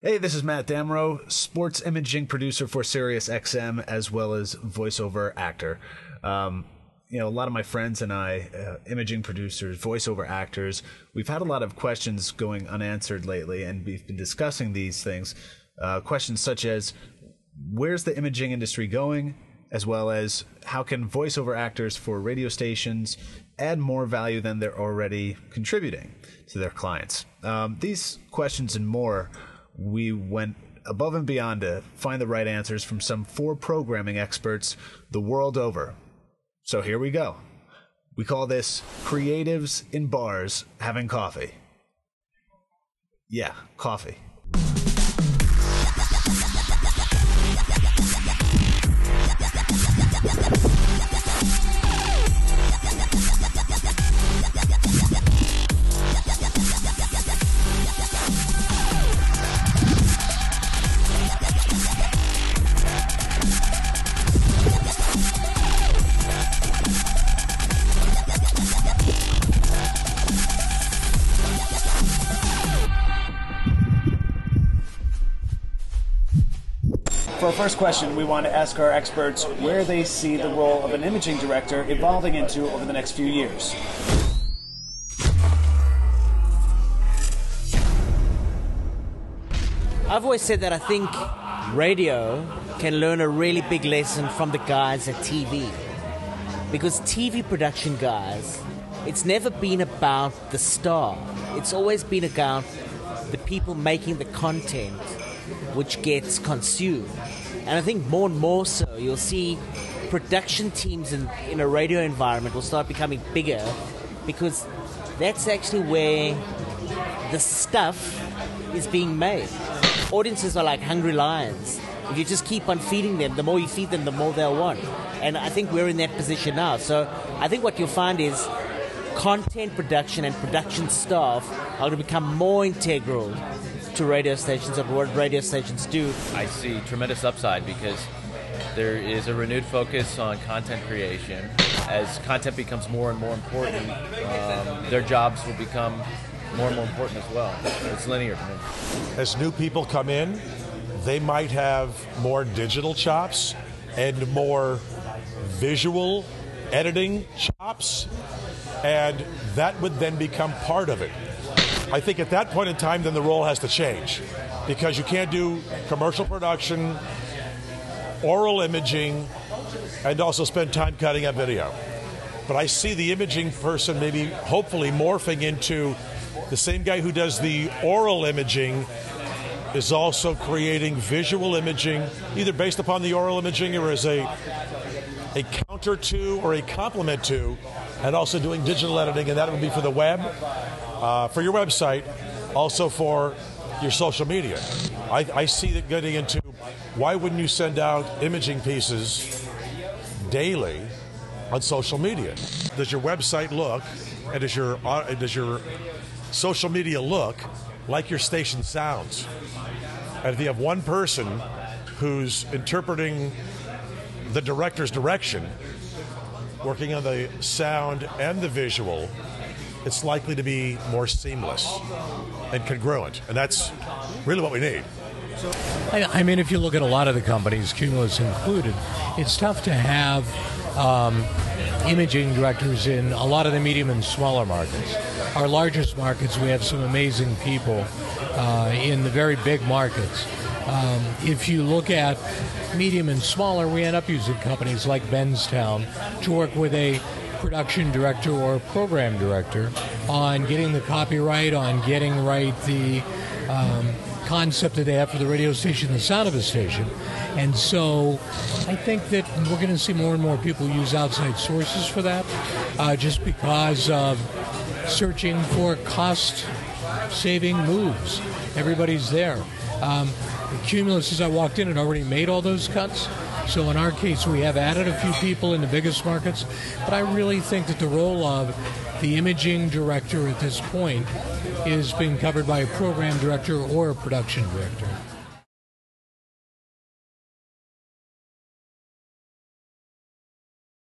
Hey, this is Matt Damrow, sports imaging producer for SiriusXM, as well as voiceover actor. A lot of my friends and I, imaging producers, voiceover actors, we've had a lot of questions going unanswered lately, and we've been discussing these things. Questions such as, where's the imaging industry going? As well as, how can voiceover actors for radio stations add more value than they're already contributing to their clients? These questions and more, we went above and beyond to find the right answers from some 4 programming experts the world over. So here we go. We call this Creatives in Bars Having Coffee. Yeah, coffee. For our first question, we want to ask our experts where they see the role of an imaging director evolving into over the next few years. I've always said that I think radio can learn a really big lesson from the guys at TV. Because TV production guys, it's never been about the star. It's always been about the people making the content which gets consumed. And I think more and more so, you'll see production teams in a radio environment will start becoming bigger, because that's actually where the stuff is being made. Audiences are like hungry lions. If you just keep on feeding them, the more you feed them, the more they'll want. And I think we're in that position now. So I think what you'll find is content production and production staff are going to become more integral to radio stations and what radio stations do. I see tremendous upside because there is a renewed focus on content creation. As content becomes more and more important, their jobs will become more and more important as well. It's linear to me. As new people come in, they might have more digital chops and more visual editing chops, and that would then become part of it. I think at that point in time, then the role has to change, because you can't do commercial production, oral imaging, and also spend time cutting up video. But I see the imaging person maybe hopefully morphing into the same guy who does the oral imaging is also creating visual imaging, either based upon the oral imaging or as a counter to or a complement to, and also doing digital editing, and that would be for the web, for your website, also for your social media. I see it getting into, why wouldn't you send out imaging pieces daily on social media? Does your website look, and does your social media look like your station sounds? And if you have one person who's interpreting the director's direction, working on the sound and the visual, it's likely to be more seamless and congruent. And that's really what we need. I mean, if you look at a lot of the companies, Cumulus included, it's tough to have imaging directors in a lot of the medium and smaller markets. Our largest markets, we have some amazing people. In the very big markets, if you look at medium and smaller, we end up using companies like Benztown to work with a production director or a program director on getting the copyright, on getting right the concept that they have for the radio station, the sound of a station. And so I think that we're going to see more and more people use outside sources for that, just because of searching for cost-saving moves. Everybody's there. Cumulus, as I walked in, had already made all those cuts. So in our case, we have added a few people in the biggest markets. But I really think that the role of the imaging director at this point is being covered by a program director or a production director.